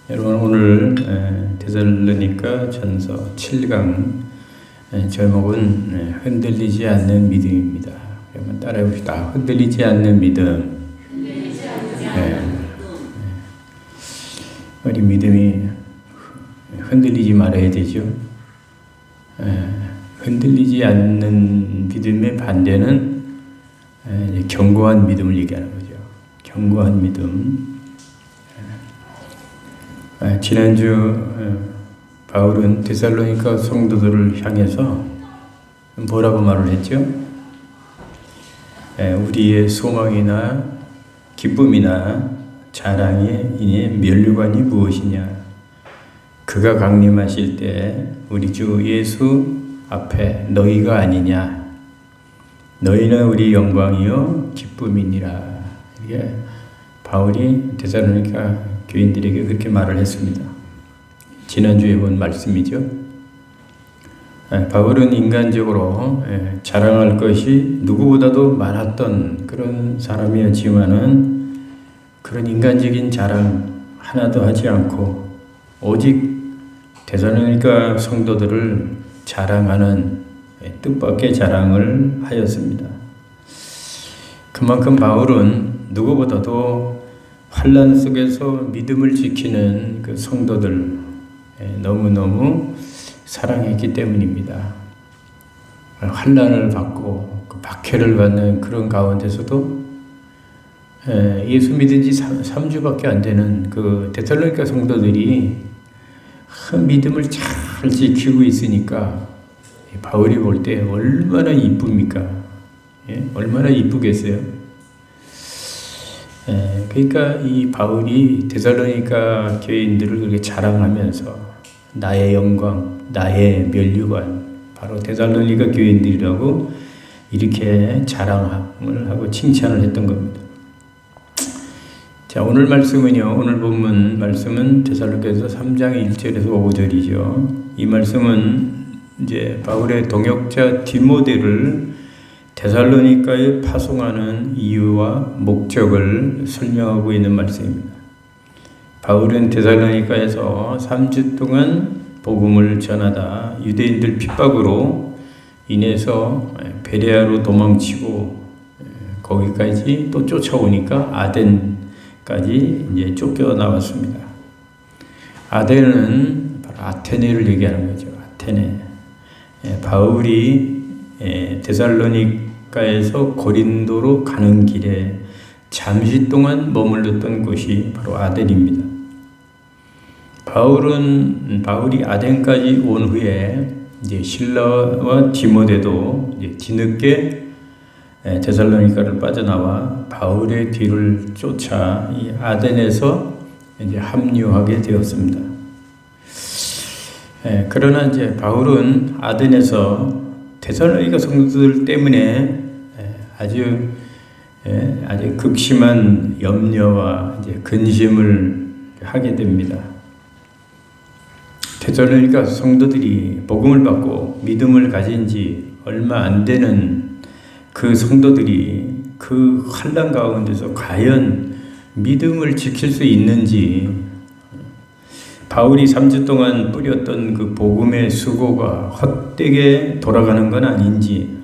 여러분 오늘 데살로니가 전서 7강 제목은 흔들리지 않는 믿음입니다. 여러분 따라해 봅시다. 흔들리지 않는 믿음. 우리 믿음이 흔들리지 말아야 되죠. 흔들리지 않는 믿음의 반대는 견고한 믿음을 얘기하는 거죠. 견고한 믿음. 지난주 바울은 데살로니가 성도들을 향해서 뭐라고 말을 했죠? 우리의 소망이나 기쁨이나 자랑에 인해 면류관이 무엇이냐? 그가 강림하실 때 우리 주 예수 앞에 너희가 아니냐? 너희는 우리 영광이요 기쁨이니라. 이게 바울이 데살로니가 교인들에게 그렇게 말을 했습니다. 지난주에 본 말씀이죠. 바울은 인간적으로 자랑할 것이 누구보다도 많았던 그런 사람이었지만은 그런 인간적인 자랑 하나도 하지 않고 오직 데살로니가 성도들을 자랑하는 뜻밖의 자랑을 하였습니다. 그만큼 바울은 누구보다도 환난 속에서 믿음을 지키는 그 성도들 너무너무 사랑했기 때문입니다. 환난을 받고 그 박해를 받는 그런 가운데서도 예수 믿은 지 3주밖에 안 되는 그 데살로니가 성도들이 믿음을 잘 지키고 있으니까 바울이 볼 때 얼마나 이쁩니까? 얼마나 이쁘겠어요? 그러니까 이 바울이 데살로니가 교인들을 그렇게 자랑하면서 나의 영광, 나의 면류관, 바로 데살로니가 교인들이라고 이렇게 자랑을 하고 칭찬을 했던 겁니다. 자, 오늘 말씀은요, 오늘 본문 말씀은 데살로니가서 3장 1절에서 5절이죠. 이 말씀은 이제 바울의 동역자 디모데를 데살로니가에 파송하는 이유와 목적을 설명하고 있는 말씀입니다. 바울은 데살로니가에서 3주 동안 복음을 전하다 유대인들 핍박으로 인해서 베레아로 도망치고 거기까지 또 쫓아오니까 아덴까지 이제 쫓겨나왔습니다. 아덴은 바로 아테네를 얘기하는 거죠. 아테네. 바울이 데살로니가에서 고린도로 가는 길에 잠시 동안 머물렀던 곳이 바로 아덴입니다. 바울이 아덴까지 온 후에 이제 실라와 디모데도 이제 뒤늦게 데살로니가를 빠져나와 바울의 뒤를 쫓아 이 아덴에서 이제 합류하게 되었습니다. 그러나 이제 바울은 아덴에서 데살로니가 성도들 때문에 아주 극심한 염려와 이제 근심을 하게 됩니다. 데살로니가 성도들이 복음을 받고 믿음을 가진 지 얼마 안 되는 그 성도들이 그 환난 가운데서 과연 믿음을 지킬 수 있는지, 바울이 3주 동안 뿌렸던 그 복음의 수고가 헛되게 돌아가는 건 아닌지,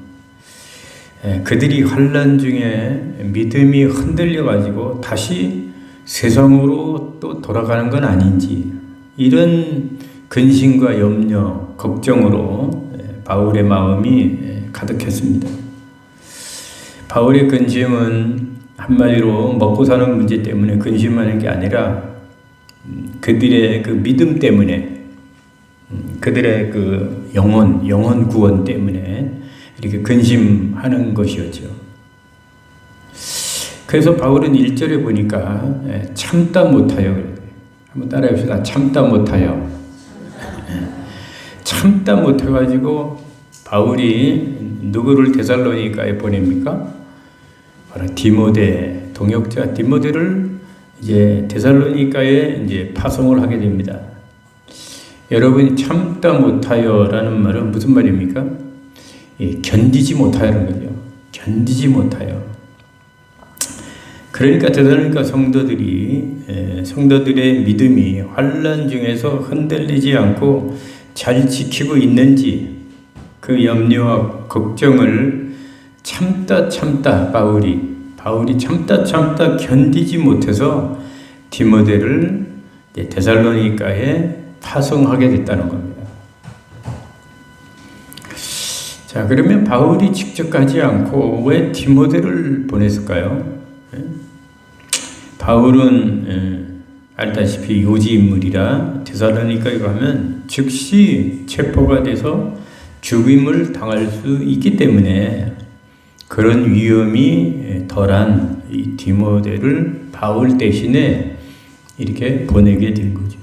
그들이 환난 중에 믿음이 흔들려 가지고 다시 세상으로 또 돌아가는 건 아닌지, 이런 근심과 염려, 걱정으로 바울의 마음이 가득했습니다. 바울의 근심은 한마디로 먹고 사는 문제 때문에 근심하는 게 아니라 그들의 그 믿음 때문에, 그들의 그 영혼 구원 때문에 이렇게 근심하는 것이었죠. 그래서 바울은 1절에 보니까 참다 못하여, 한번 따라해 봅시다. 참다 못하여. 참다 못해가지고 바울이 누구를 데살로니가에 보냅니까? 바로 디모데, 동역자 디모데를 이제 데살로니가에 이제 파송을 하게 됩니다. 여러분이 참다 못하여라는 말은 무슨 말입니까? 견디지 못하여라는 거죠. 견디지 못하여. 그러니까 데살로니가 성도들이 성도들의 믿음이 환난 중에서 흔들리지 않고 잘 지키고 있는지 그 염려와 걱정을 참다 바울이 참다 견디지 못해서 디모데를 데살로니가에 파송하게 됐다는 겁니다. 자, 그러면 바울이 직접 가지 않고 왜 디모데를 보냈을까요? 바울은 알다시피 요지 인물이라 데살로니가에 가면 즉시 체포가 돼서 죽임을 당할 수 있기 때문에 그런 위험이 덜한 이 디모데를 바울 대신에 이렇게 보내게 된 거죠.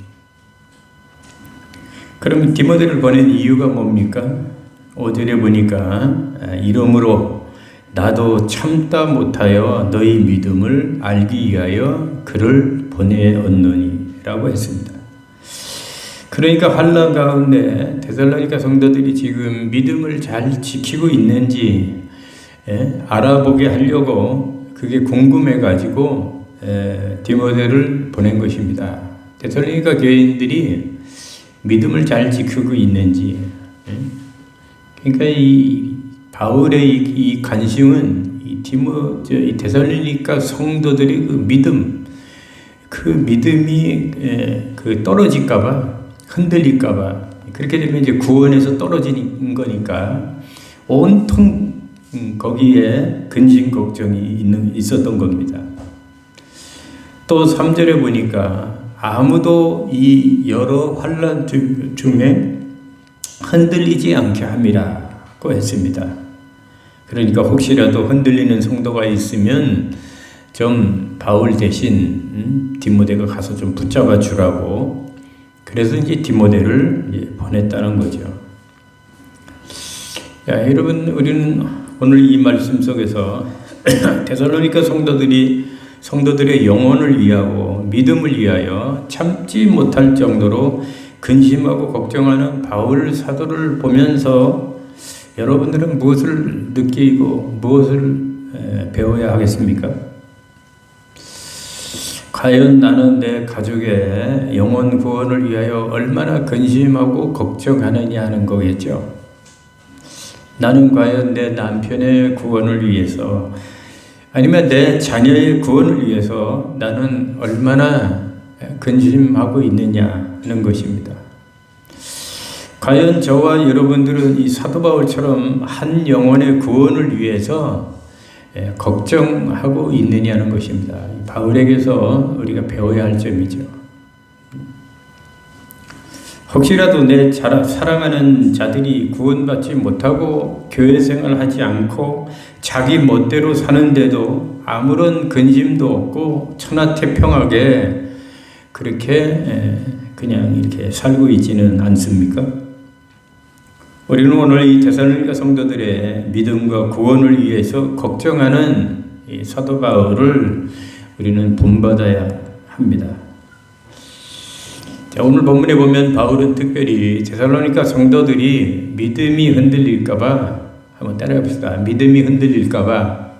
그럼 디모데를 보낸 이유가 뭡니까? 5절에 보니까 이러므로 나도 참다 못하여 너희 믿음을 알기 위하여 그를 보내었노니 라고 했습니다. 그러니까 환난 가운데 데살로니가 성도들이 지금 믿음을 잘 지키고 있는지 알아보게 하려고 그게 궁금해 가지고 디모데를 보낸 것입니다. 데살로니가 교인들이 믿음을 잘 지키고 있는지, 그러니까 이 바울의 이 관심은 이 데살로니가 성도들의 그 믿음이 떨어질까봐, 흔들릴까봐, 그렇게 되면 이제 구원에서 떨어지는 거니까 온통 거기에 근심 걱정이 있었던 겁니다. 또 3절에 보니까 아무도 이 여러 환난 중에 흔들리지 않게 함이라고 했습니다. 그러니까 혹시라도 흔들리는 성도가 있으면 좀 바울 대신 디모데가 가서 좀 붙잡아 주라고, 그래서 이제 디모데를 보냈다는 거죠. 야, 여러분, 우리는 오늘 이 말씀 속에서 데살로니가 성도들의 영혼을 위하고 믿음을 위하여 참지 못할 정도로 근심하고 걱정하는 바울 사도를 보면서 여러분들은 무엇을 느끼고 무엇을 배워야 하겠습니까? 과연 나는 내 가족의 영혼 구원을 위하여 얼마나 근심하고 걱정하느냐 하는 거겠죠. 나는 과연 내 남편의 구원을 위해서, 아니면 내 자녀의 구원을 위해서 나는 얼마나 근심하고 있느냐 하는 것입니다. 과연 저와 여러분들은 이 사도 바울처럼 한 영혼의 구원을 위해서 걱정하고 있느냐는 것입니다. 바울에게서 우리가 배워야 할 점이죠. 혹시라도 내 사랑하는 자들이 구원받지 못하고 교회 생활하지 않고 자기 멋대로 사는데도 아무런 근심도 없고 천하태평하게 그렇게 그냥 이렇게 살고 있지는 않습니까? 우리는 오늘 이 데살로니가 성도들의 믿음과 구원을 위해서 걱정하는 이 사도 바울을 우리는 본받아야 합니다. 자, 오늘 본문에 보면 바울은 특별히 데살로니가 성도들이 믿음이 흔들릴까봐 한번 따라해 봅시다. 믿음이 흔들릴까봐.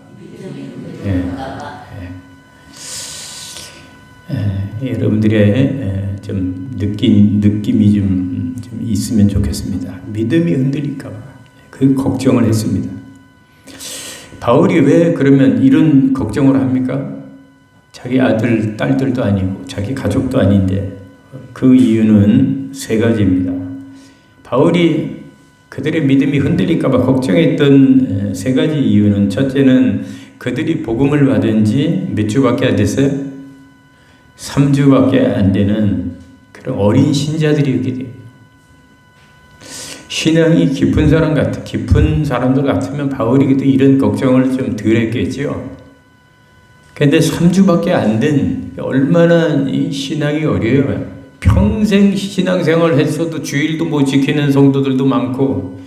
여러분들의 좀 느낌이 좀 있으면 좋겠습니다. 믿음이 흔들릴까봐 그 걱정을 했습니다. 바울이 왜 그러면 이런 걱정을 합니까? 자기 아들, 딸들도 아니고 자기 가족도 아닌데 그 이유는 세 가지입니다. 바울이 그들의 믿음이 흔들릴까봐 걱정했던 세 가지 이유는, 첫째는 그들이 복음을 받은 지 몇 주밖에 안 됐어요? 3주밖에 안 되는 그런 어린 신자들이었기 때문에, 신앙이 깊은 사람들 같으면 바울에게도 이런 걱정을 좀 덜 했겠죠. 그런데 3주밖에 안 된, 얼마나 이 신앙이 어려요. 평생 신앙생활 했어도 주일도 못 지키는 성도들도 많고,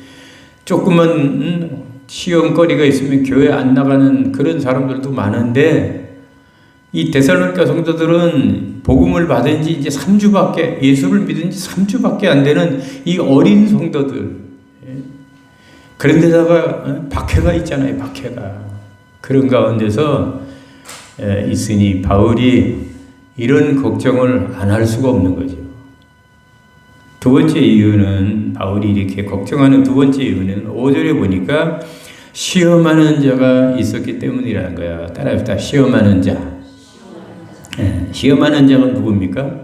조그만 시험거리가 있으면 교회 안 나가는 그런 사람들도 많은데, 이 데살로니가 성도들은 복음을 받은 지 이제 3주밖에, 예수를 믿은 지 3주밖에 안 되는 이 어린 성도들. 그런데다가 박해가 있잖아요, 박해가. 그런 가운데서 있으니 바울이 이런 걱정을 안 할 수가 없는 거죠. 두 번째 이유는, 바울이 이렇게 걱정하는 두 번째 이유는 5절에 보니까 시험하는 자가 있었기 때문이라는 거야. 따라합시다. 시험하는 자. 시험하는 자가 누굽니까?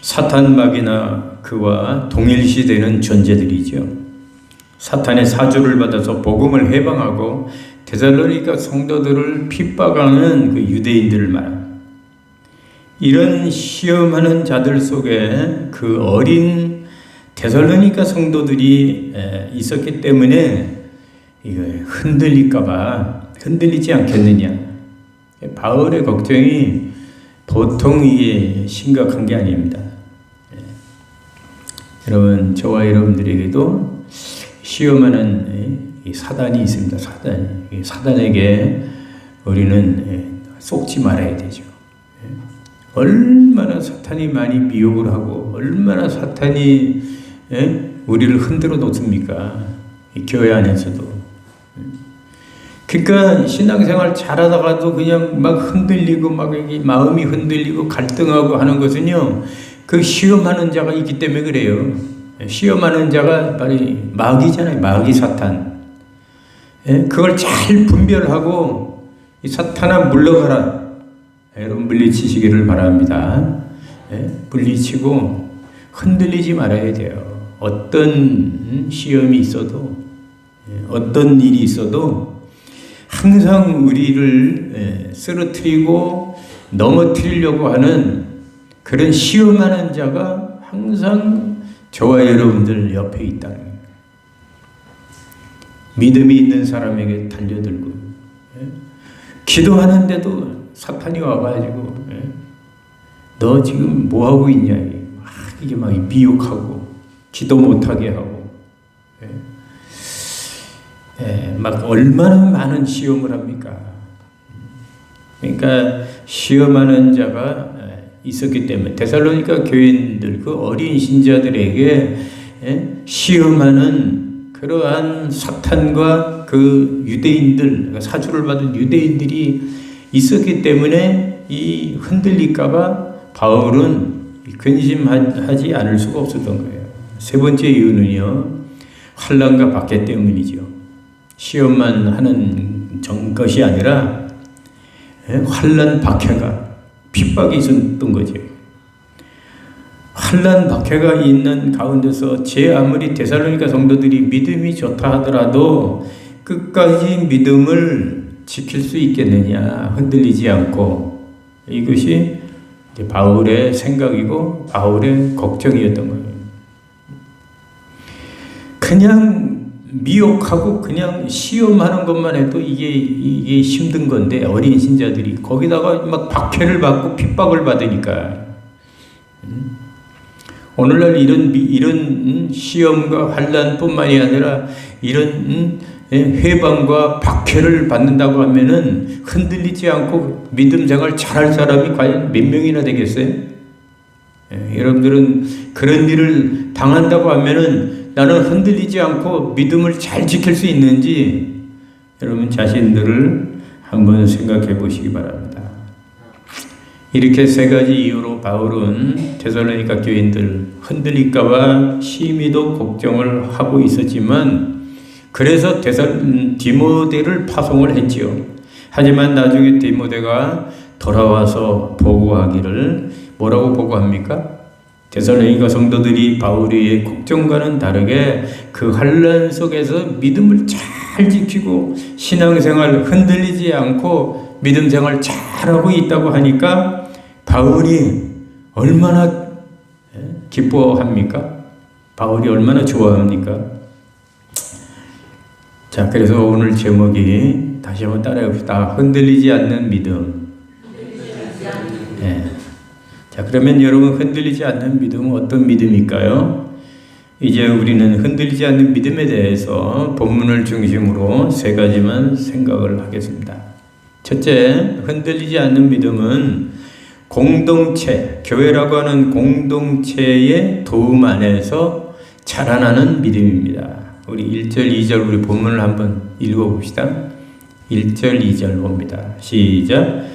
사탄막이나 그와 동일시되는 존재들이죠. 사탄의 사주를 받아서 복음을 해방하고 데살로니가 성도들을 핍박하는 그 유대인들을 말합니다. 이런 시험하는 자들 속에 그 어린 데살로니가 성도들이 있었기 때문에 이거 흔들리지 않겠느냐. 바울의 걱정이 보통 이게 심각한 게 아닙니다. 여러분, 저와 여러분들에게도 시험하는 이 사단이 있습니다. 사단에게 우리는 속지 말아야 되죠. 얼마나 사탄이 많이 미혹을 하고 얼마나 사탄이 우리를 흔들어 놓습니까? 교회 안에서도. 그러니까 신앙생활 잘하다가도 그냥 막 흔들리고 막 마음이 흔들리고 갈등하고 하는 것은요, 그 시험하는 자가 있기 때문에 그래요. 시험하는 자가 바로 마귀잖아요. 마귀 사탄. 그걸 잘 분별하고 이 사탄아 물러가라. 여러분 물리치시기를 바랍니다. 물리치고 흔들리지 말아야 돼요. 어떤 시험이 있어도 어떤 일이 있어도 항상 우리를 쓰러뜨리고 넘어뜨리려고 하는 그런 시험하는 자가 항상 저와 여러분들 옆에 있다는 거예요. 믿음이 있는 사람에게 달려들고 기도하는데도 사탄이 와가지고 너 지금 뭐하고 있냐 이게 막 미혹하고 기도 못하게 하고 막 얼마나 많은 시험을 합니까? 그러니까 시험하는 자가 있었기 때문에 데살로니가 교인들 그 어린 신자들에게 시험하는 그러한 사탄과 그 유대인들 사주를 받은 유대인들이 있었기 때문에 이 흔들릴까봐 바울은 근심하지 않을 수가 없었던 거예요. 세 번째 이유는요, 환난과 박해 때문이죠. 시험만 하는 것이 아니라 환난 박해가 핍박이 있었던 거죠. 환난 박해가 있는 가운데서 제 아무리 데살로니가 성도들이 믿음이 좋다 하더라도 끝까지 믿음을 지킬 수 있겠느냐, 흔들리지 않고. 이것이 바울의 생각이고 바울의 걱정이었던 거예요. 그냥 미혹하고 그냥 시험하는 것만 해도 이게 힘든 건데, 어린 신자들이 거기다가 막 박해를 받고 핍박을 받으니까 오늘날 이런 시험과 환난뿐만이 아니라 이런 회방과 박해를 받는다고 하면은 흔들리지 않고 믿음 생활 잘할 사람이 과연 몇 명이나 되겠어요? 여러분들은 그런 일을 당한다고 하면은 나는 흔들리지 않고 믿음을 잘 지킬 수 있는지 여러분 자신들을 한번 생각해 보시기 바랍니다. 이렇게 세 가지 이유로 바울은 데살로니가 교인들 흔들릴까봐 심히도 걱정을 하고 있었지만, 그래서 디모데를 파송을 했지요. 하지만 나중에 디모데가 돌아와서 보고하기를 뭐라고 보고합니까? 데살로니가 성도들이 바울의 걱정과는 다르게 그 환난 속에서 믿음을 잘 지키고 신앙생활 흔들리지 않고 믿음생활 잘하고 있다고 하니까 바울이 얼마나 기뻐합니까? 바울이 얼마나 좋아합니까? 자, 그래서 오늘 제목이 다시 한번 따라해봅시다. 흔들리지 않는 믿음. 자, 그러면 여러분 흔들리지 않는 믿음은 어떤 믿음일까요? 이제 우리는 흔들리지 않는 믿음에 대해서 본문을 중심으로 세 가지만 생각을 하겠습니다. 첫째, 흔들리지 않는 믿음은 공동체, 교회라고 하는 공동체의 도움 안에서 자라나는 믿음입니다. 우리 1절, 2절 우리 본문을 한번 읽어봅시다. 1절, 2절 봅니다. 시작.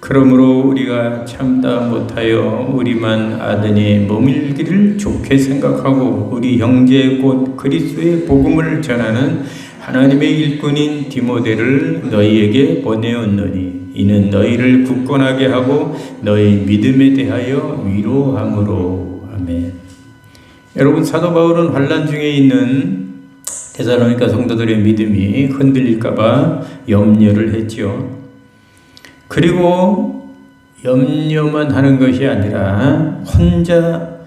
그러므로 우리가 참다 못하여 우리만 아드니 머밀기를 좋게 생각하고 우리 형제 곧 그리스도의 복음을 전하는 하나님의 일꾼인 디모데를 너희에게 보내었노니 이는 너희를 굳건하게 하고 너희 믿음에 대하여 위로함으로. 아멘. 여러분, 사도 바울은 환난 중에 있는 데살로니가 성도들의 믿음이 흔들릴까봐 염려를 했지요. 그리고 염려만 하는 것이 아니라 혼자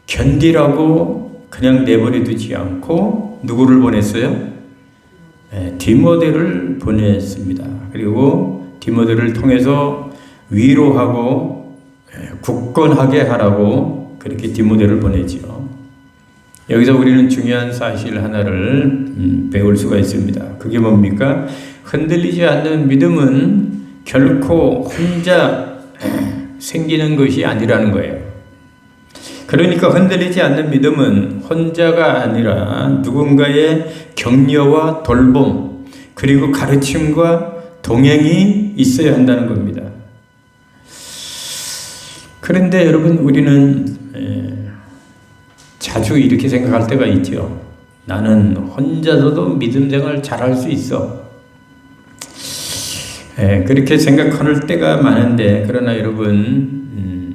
견디라고 그냥 내버려 두지 않고 누구를 보냈어요? 디모데를 보냈습니다. 그리고 디모데를 통해서 위로하고 굳건하게 하라고 그렇게 디모데를 보내지요. 여기서 우리는 중요한 사실 하나를 배울 수가 있습니다. 그게 뭡니까? 흔들리지 않는 믿음은 결코 혼자 생기는 것이 아니라는 거예요. 그러니까 흔들리지 않는 믿음은 혼자가 아니라 누군가의 격려와 돌봄 그리고 가르침과 동행이 있어야 한다는 겁니다. 그런데 여러분, 우리는 자주 이렇게 생각할 때가 있죠. 나는 혼자서도 믿음 생활 잘할 수 있어. 그렇게 생각할 때가 많은데, 그러나 여러분,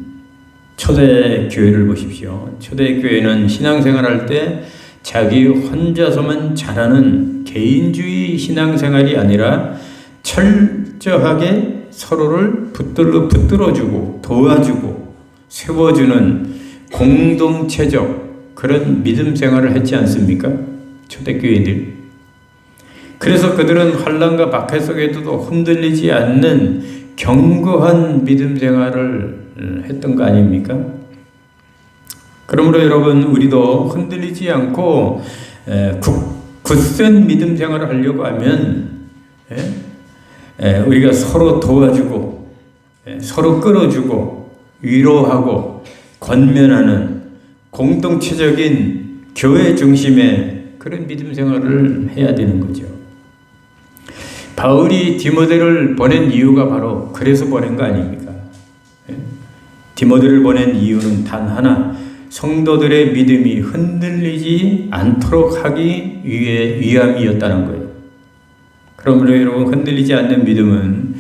초대교회를 보십시오. 초대교회는 신앙생활할 때 자기 혼자서만 잘하는 개인주의 신앙생활이 아니라 철저하게 서로를 붙들어주고 도와주고 세워주는 공동체적 그런 믿음 생활을 했지 않습니까? 초대교회들. 그래서 그들은 환난과 박해 속에도 흔들리지 않는 견고한 믿음 생활을 했던 거 아닙니까? 그러므로 여러분, 우리도 흔들리지 않고 굳센 믿음 생활을 하려고 하면 우리가 서로 도와주고 서로 끌어주고 위로하고 권면하는 공동체적인 교회 중심의 그런 믿음 생활을 해야 되는 거죠. 바울이 디모데를 보낸 이유가 바로 그래서 보낸 거 아닙니까? 디모데를 보낸 이유는 단 하나, 성도들의 믿음이 흔들리지 않도록 하기 위함이었다는 거예요. 그러므로 여러분, 흔들리지 않는 믿음은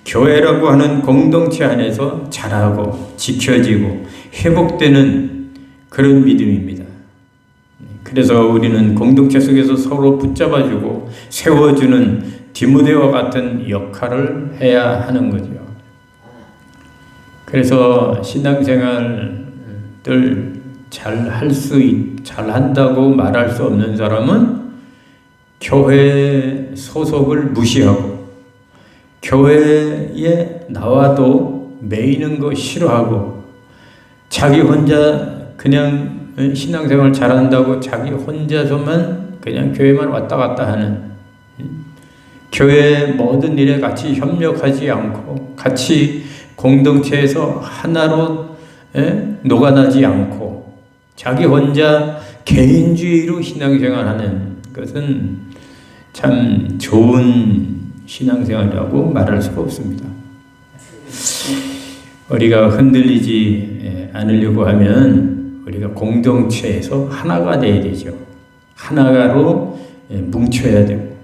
교회라고 하는 공동체 안에서 자라고 지켜지고 회복되는 그런 믿음입니다. 그래서 우리는 공동체 속에서 서로 붙잡아주고 세워주는 디모데와 같은 역할을 해야 하는 거죠. 그래서 신앙생활을 잘한다고 말할 수 없는 사람은 교회 소속을 무시하고 교회에 나와도 매이는 거 싫어하고 자기 혼자 그냥 신앙생활 잘한다고 자기 혼자서만 그냥 교회만 왔다 갔다 하는, 교회 모든 일에 같이 협력하지 않고 같이 공동체에서 하나로 녹아나지 않고 자기 혼자 개인주의로 신앙생활하는 것은 참 좋은 신앙생활이라고 말할 수가 없습니다. 우리가 흔들리지 않으려고 하면 우리가 공동체에서 하나가 되어야 되죠. 하나로 뭉쳐야 되고,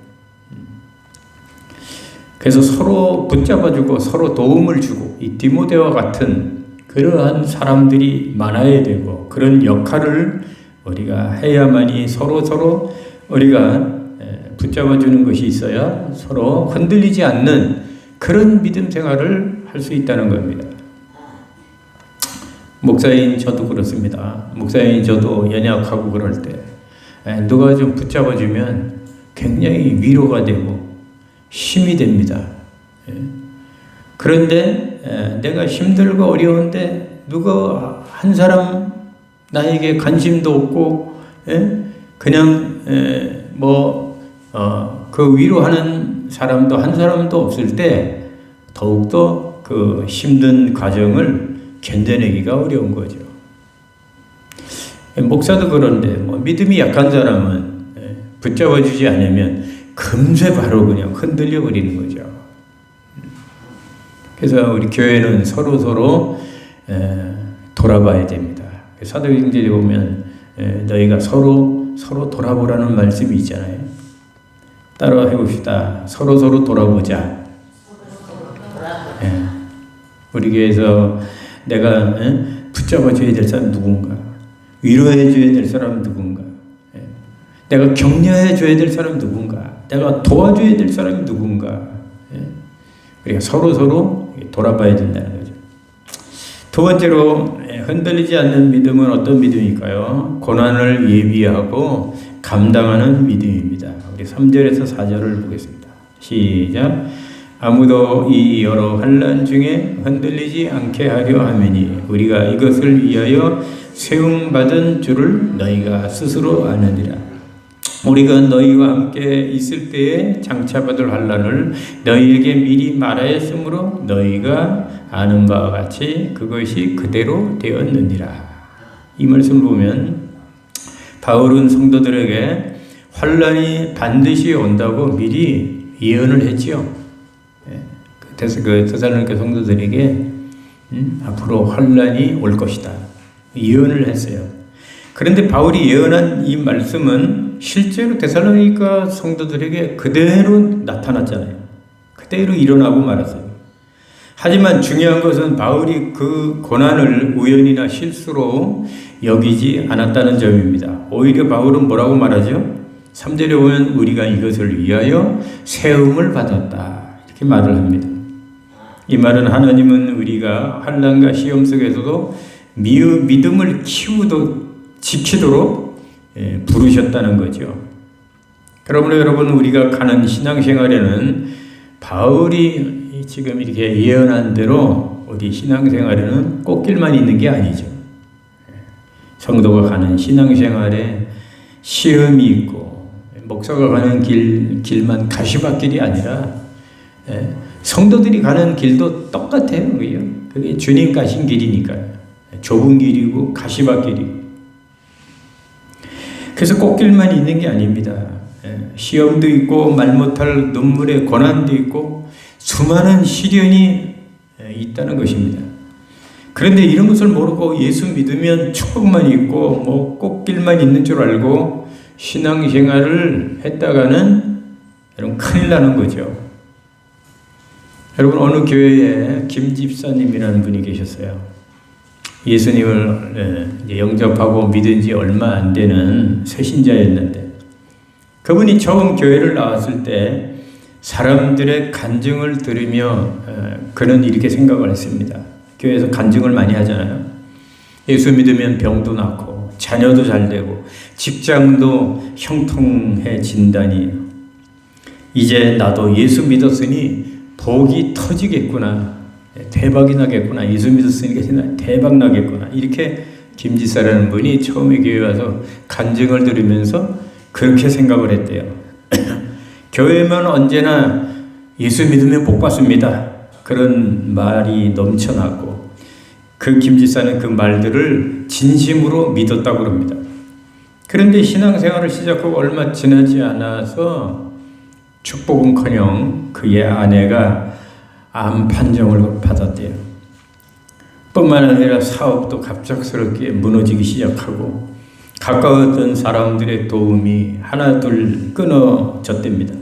그래서 서로 붙잡아주고 서로 도움을 주고, 이 디모데와 같은 그러한 사람들이 많아야 되고, 그런 역할을 우리가 해야만이 서로 우리가 붙잡아주는 것이 있어야 서로 흔들리지 않는 그런 믿음 생활을 할 수 있다는 겁니다. 목사인 저도 그렇습니다. 목사인 저도 연약하고 그럴 때 누가 좀 붙잡아주면 굉장히 위로가 되고 힘이 됩니다. 그런데 내가 힘들고 어려운데 누가 한 사람 나에게 관심도 없고 그냥 그 위로하는 사람도 한 사람도 없을 때 더욱더 그 힘든 과정을 견뎌내기가 어려운 거죠. 목사도 그런데 믿음이 약한 사람은 붙잡아주지 않으면 금세 바로 그냥 흔들려 버리는 거죠. 그래서 우리 교회는 서로 돌아봐야 됩니다. 사도행전에 보면 너희가 서로 돌아보라는 말씀이 있잖아요. 따라 해봅시다. 서로 돌아보자. 우리 교회에서 내가 붙잡아줘야 될 사람 누군가, 위로해줘야 될 사람 누군가, 내가 격려해줘야 될 사람 누군가, 내가 도와줘야 될 사람이 누군가, 우리가 서로 돌아봐야 된다는 거죠. 두 번째로 흔들리지 않는 믿음은 어떤 믿음일까요? 고난을 예비하고 감당하는 믿음입니다. 우리 3절에서 4절을 보겠습니다. 시작. 아무도 이 여러 환난 중에 흔들리지 않게 하려 하매니 우리가 이것을 위하여 세움받은 줄을 너희가 스스로 아느니라. 우리가 너희와 함께 있을 때에 장차받을 환난을 너희에게 미리 말하였으므로 너희가 아는 바와 같이 그것이 그대로 되었느니라. 이 말씀을 보면 바울은 성도들에게 환난이 반드시 온다고 미리 예언을 했지요. 그 데살로니가 성도들에게 앞으로 환난이 올 것이다 예언을 했어요. 그런데 바울이 예언한 이 말씀은 실제로 데살로니가 성도들에게 그대로 나타났잖아요. 그대로 일어나고 말았어요. 하지만 중요한 것은 바울이 그 고난을 우연이나 실수로 여기지 않았다는 점입니다. 오히려 바울은 뭐라고 말하죠? 3절에 보면 우리가 이것을 위하여 세움을 받았다 이렇게 말을 합니다. 이 말은 하나님은 우리가 환난과 시험 속에서도 믿음을 지키도록 부르셨다는 거죠. 그러므로 여러분 우리가 가는 신앙생활에는 바울이 지금 이렇게 예언한 대로 우리 신앙생활에는 꽃길만 있는 게 아니죠. 성도가 가는 신앙생활에 시험이 있고 목사가 가는 길만 가시밭길이 아니라 성도들이 가는 길도 똑같아요. 그게 주님 가신 길이니까요. 좁은 길이고 가시밭길이고. 그래서 꽃길만 있는 게 아닙니다. 시험도 있고 말 못할 눈물의 고난도 있고 수많은 시련이 있다는 것입니다. 그런데 이런 것을 모르고 예수 믿으면 축복만 있고 뭐 꽃길만 있는 줄 알고 신앙생활을 했다가는 여러분 큰일 나는 거죠. 여러분 어느 교회에 김 집사님이라는 분이 계셨어요. 예수님을 영접하고 믿은 지 얼마 안 되는 새신자였는데 그분이 처음 교회를 나왔을 때 사람들의 간증을 들으며 그는 이렇게 생각을 했습니다. 교회에서 간증을 많이 하잖아요. 예수 믿으면 병도 낫고 자녀도 잘 되고 직장도 형통해진다니 이제 나도 예수 믿었으니 복이 터지겠구나. 대박이 나겠구나. 예수 믿었으니까 대박 나겠구나. 이렇게 김지사라는 분이 처음에 교회에 와서 간증을 들으면서 그렇게 생각을 했대요. 교회만 언제나 예수 믿으면 복 받습니다. 그런 말이 넘쳐나고 그 김지사는 그 말들을 진심으로 믿었다고 합니다. 그런데 신앙생활을 시작하고 얼마 지나지 않아서 축복은커녕 그의 아내가 암 판정을 받았대요. 뿐만 아니라 사업도 갑작스럽게 무너지기 시작하고 가까웠던 사람들의 도움이 하나둘 끊어졌답니다.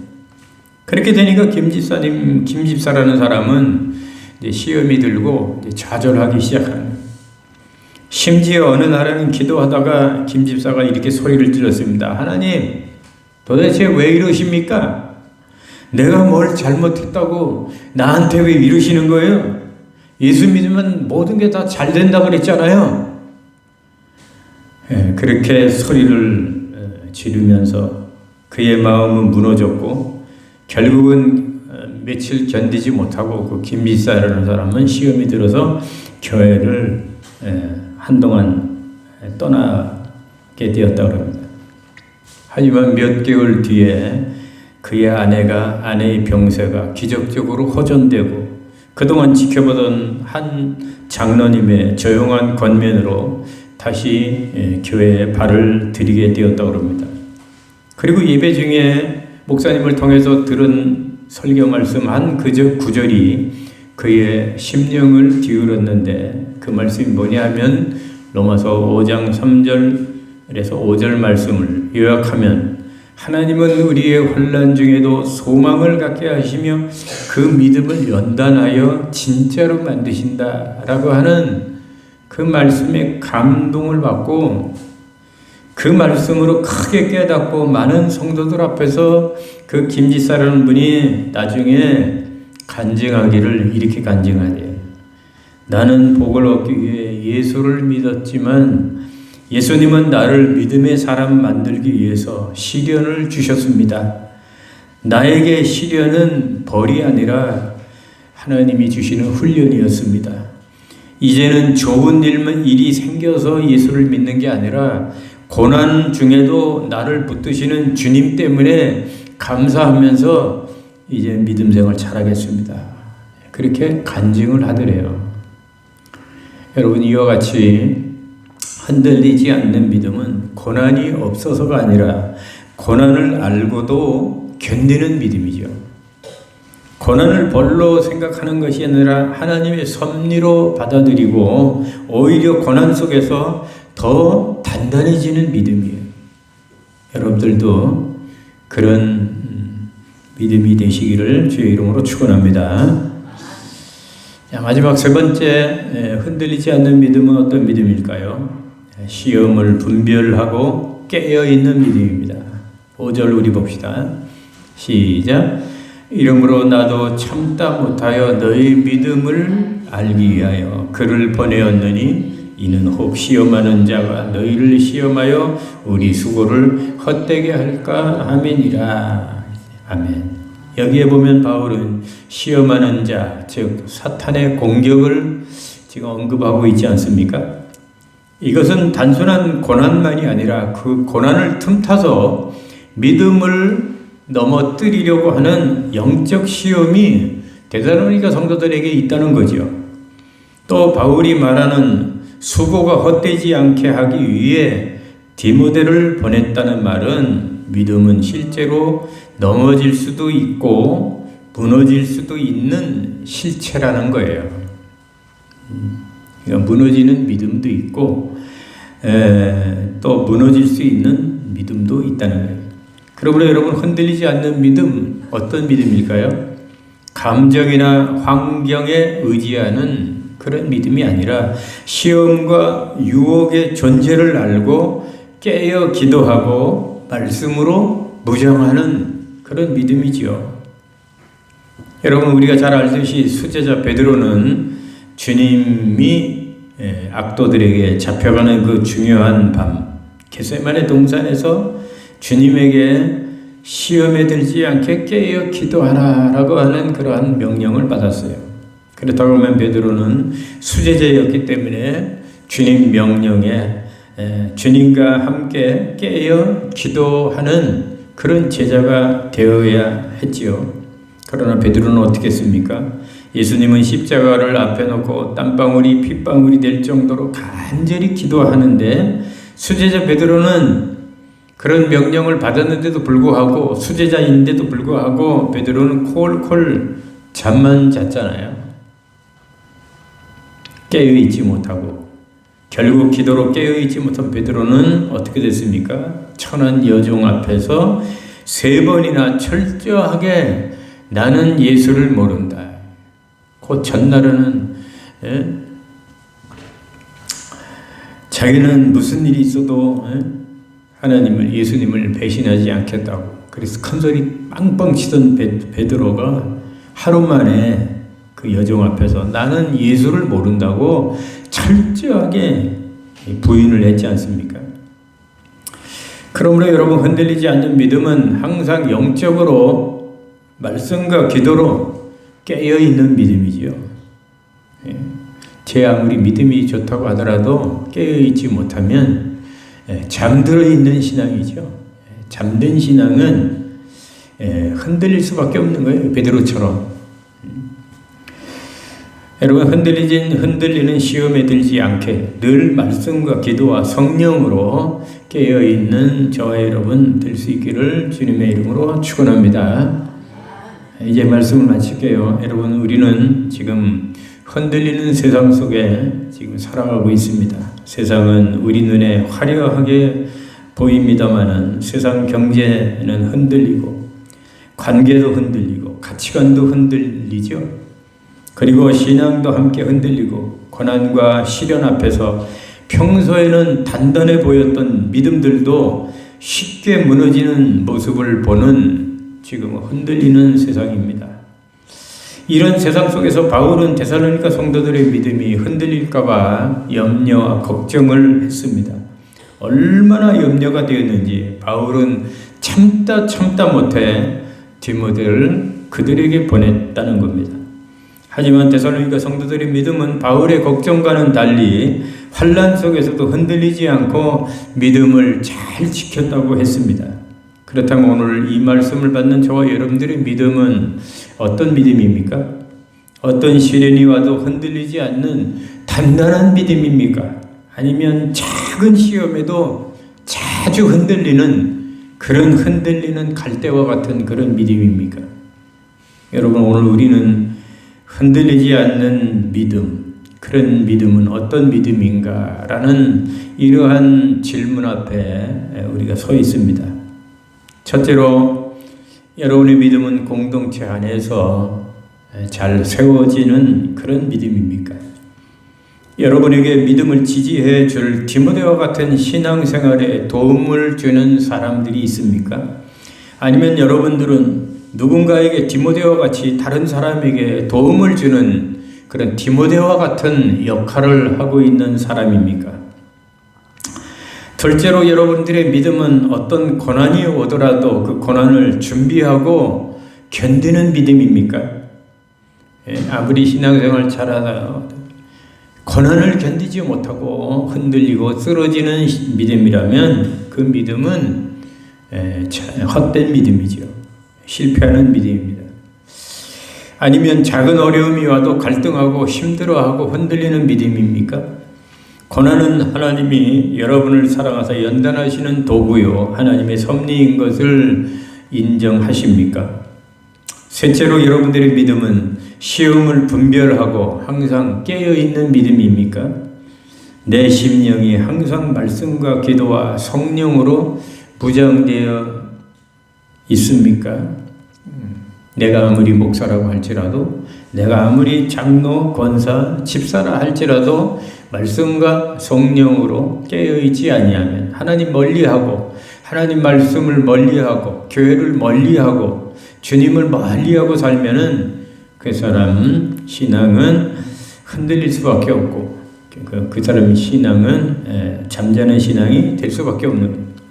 그렇게 되니까 김집사라는 사람은 이제 시험이 들고 이제 좌절하기 시작하는 거예요. 심지어 어느 날에는 기도하다가 김집사가 이렇게 소리를 질렀습니다. 하나님, 도대체 왜 이러십니까? 내가 뭘 잘못했다고 나한테 왜 이러시는 거예요? 예수 믿으면 모든 게 다 잘 된다고 그랬잖아요. 그렇게 소리를 지르면서 그의 마음은 무너졌고 결국은 며칠 견디지 못하고 그 김지사라는 사람은 시험이 들어서 교회를 한동안 떠나게 되었다고 합니다. 하지만 몇 개월 뒤에 그의 아내의 병세가 기적적으로 호전되고 그동안 지켜보던 한 장로님의 조용한 권면으로 다시 교회에 발을 들이게 되었다고 합니다. 그리고 예배 중에 목사님을 통해서 들은 설교 말씀 한 구절이 그의 심령을 기울였는데 그 말씀이 뭐냐 하면 로마서 5장 3절에서 5절 말씀을 요약하면 하나님은 우리의 환난 중에도 소망을 갖게 하시며 그 믿음을 연단하여 진짜로 만드신다라고 하는 그 말씀에 감동을 받고 그 말씀으로 크게 깨닫고 많은 성도들 앞에서 그 김지사라는 분이 나중에 간증하기를 이렇게 간증하대요. 나는 복을 얻기 위해 예수를 믿었지만 예수님은 나를 믿음의 사람 만들기 위해서 시련을 주셨습니다. 나에게 시련은 벌이 아니라 하나님이 주시는 훈련이었습니다. 이제는 좋은 일이 생겨서 예수를 믿는 게 아니라 고난 중에도 나를 붙드시는 주님 때문에 감사하면서 이제 믿음 생활 잘하겠습니다. 그렇게 간증을 하더래요. 여러분, 이와 같이 흔들리지 않는 믿음은 고난이 없어서가 아니라 고난을 알고도 견디는 믿음이죠. 고난을 벌로 생각하는 것이 아니라 하나님의 섭리로 받아들이고 오히려 고난 속에서 더 단단해지는 믿음이에요. 여러분들도 그런 믿음이 되시기를 주의 이름으로 축원합니다. 자, 마지막 세 번째, 흔들리지 않는 믿음은 어떤 믿음일까요? 시험을 분별하고 깨어있는 믿음입니다. 5절 우리 봅시다. 시작. 이러므로 나도 참다 못하여 너희 믿음을 알기 위하여 그를 보내었느니 이는 혹 시험하는 자가 너희를 시험하여 우리 수고를 헛되게 할까 함이니라. 아멘. 여기에 보면 바울은 시험하는 자, 즉 사탄의 공격을 지금 언급하고 있지 않습니까? 이것은 단순한 고난만이 아니라 그 고난을 틈타서 믿음을 넘어뜨리려고 하는 영적 시험이 데살로니가 성도들에게 있다는 거죠. 또 바울이 말하는 수고가 헛되지 않게 하기 위해 디모데를 보냈다는 말은 믿음은 실제로 넘어질 수도 있고 무너질 수도 있는 실체라는 거예요. 그러니까 무너지는 믿음도 있고 또 무너질 수 있는 믿음도 있다는 거예요. 그러므로 여러분, 흔들리지 않는 믿음, 어떤 믿음일까요? 감정이나 환경에 의지하는 그런 믿음이 아니라 시험과 유혹의 존재를 알고 깨어 기도하고 말씀으로 무장하는 그런 믿음이지요. 여러분, 우리가 잘 알듯이 수제자 베드로는 주님이 악도들에게 잡혀가는 그 중요한 밤, 겟세마네 동산에서 주님에게 시험에 들지 않게 깨어 기도하라라고 하는 그러한 명령을 받았어요. 그렇다고 하면 베드로는 수제자였기 때문에 주님 명령에 주님과 함께 깨어 기도하는 그런 제자가 되어야 했지요. 그러나 베드로는 어떻게 했습니까? 예수님은 십자가를 앞에 놓고 땀방울이 핏방울이 될 정도로 간절히 기도하는데 수제자 베드로는 그런 명령을 받았는데도 불구하고 수제자인데도 불구하고 베드로는 콜콜 잠만 잤잖아요. 깨어있지 못하고 결국 기도로 깨어있지 못한 베드로는 어떻게 됐습니까? 천한 여종 앞에서 3번이나 철저하게 나는 예수를 모른다. 그 전날에는 자기는 무슨 일이 있어도 하나님을, 예수님을 배신하지 않겠다고. 그래서 큰소리 빵빵 치던 베드로가 하루 만에 그 여종 앞에서 나는 예수를 모른다고 철저하게 부인을 했지 않습니까? 그러므로 여러분, 흔들리지 않는 믿음은 항상 영적으로 말씀과 기도로 깨어있는 믿음이지요. 제 아무리 믿음이 좋다고 하더라도 깨어있지 못하면 잠들어 있는 신앙이죠. 잠든 신앙은 흔들릴 수밖에 없는 거예요. 베드로처럼. 여러분, 흔들리는 시험에 들지 않게 늘 말씀과 기도와 성령으로 깨어있는 저와 여러분 될 수 있기를 주님의 이름으로 축원합니다. 이제 말씀을 마칠게요. 여러분, 우리는 지금 흔들리는 세상 속에 지금 살아가고 있습니다. 세상은 우리 눈에 화려하게 보입니다마는 세상 경제는 흔들리고 관계도 흔들리고 가치관도 흔들리죠. 그리고 신앙도 함께 흔들리고 고난과 시련 앞에서 평소에는 단단해 보였던 믿음들도 쉽게 무너지는 모습을 보는 지금 흔들리는 세상입니다. 이런 세상 속에서 바울은 데살로니가 성도들의 믿음이 흔들릴까봐 염려와 걱정을 했습니다. 얼마나 염려가 되었는지 바울은 참다 못해 디모데를 그들에게 보냈다는 겁니다. 하지만 데살로니가 성도들의 믿음은 바울의 걱정과는 달리 환난 속에서도 흔들리지 않고 믿음을 잘 지켰다고 했습니다. 그렇다면 오늘 이 말씀을 받는 저와 여러분들의 믿음은 어떤 믿음입니까? 어떤 시련이 와도 흔들리지 않는 단단한 믿음입니까? 아니면 작은 시험에도 자주 흔들리는 그런 흔들리는 갈대와 같은 그런 믿음입니까? 여러분, 오늘 우리는 흔들리지 않는 믿음, 그런 믿음은 어떤 믿음인가? 라는 이러한 질문 앞에 우리가 서 있습니다. 첫째로, 여러분의 믿음은 공동체 안에서 잘 세워지는 그런 믿음입니까? 여러분에게 믿음을 지지해 줄 디모데와 같은 신앙생활에 도움을 주는 사람들이 있습니까? 아니면 여러분들은 누군가에게 디모데와 같이 다른 사람에게 도움을 주는 그런 디모데와 같은 역할을 하고 있는 사람입니까? 둘째로, 여러분들의 믿음은 어떤 고난이 오더라도 그 고난을 준비하고 견디는 믿음입니까? 아무리 신앙생활 잘하다 고난을 견디지 못하고 흔들리고 쓰러지는 믿음이라면 그 믿음은 헛된 믿음이죠. 실패하는 믿음입니다. 아니면 작은 어려움이 와도 갈등하고 힘들어하고 흔들리는 믿음입니까? 고난은 하나님이 여러분을 사랑하사 연단하시는 도구요, 하나님의 섭리인 것을 인정하십니까? 셋째로, 여러분들의 믿음은 시험을 분별하고 항상 깨어있는 믿음입니까? 내 심령이 항상 말씀과 기도와 성령으로 무장되어 있습니까? 내가 아무리 목사라고 할지라도, 내가 아무리 장로, 권사, 집사라 할지라도 말씀과 성령으로 깨어있지 아니하면, 하나님 멀리하고 하나님 말씀을 멀리하고 교회를 멀리하고 주님을 멀리하고 살면은 그 사람 신앙은 흔들릴 수밖에 없고 그 사람의 신앙은 잠자는 신앙이 될 수밖에 없는 겁니다.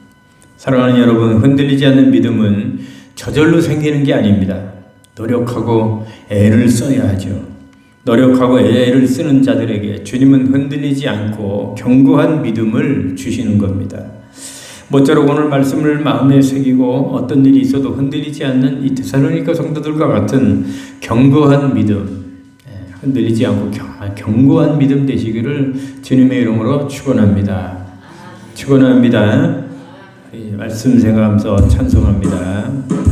사랑하는 여러분, 흔들리지 않는 믿음은 저절로 생기는 게 아닙니다. 노력하고 애를 써야 하죠. 노력하고 애를 쓰는 자들에게 주님은 흔들리지 않고 견고한 믿음을 주시는 겁니다. 모쪼록 오늘 말씀을 마음에 새기고 어떤 일이 있어도 흔들리지 않는 이 데살로니가 성도들과 같은 견고한 믿음, 흔들리지 않고 견고한 믿음 되시기를 주님의 이름으로 축원합니다. 축원합니다. 말씀 생각하면서 찬송합니다.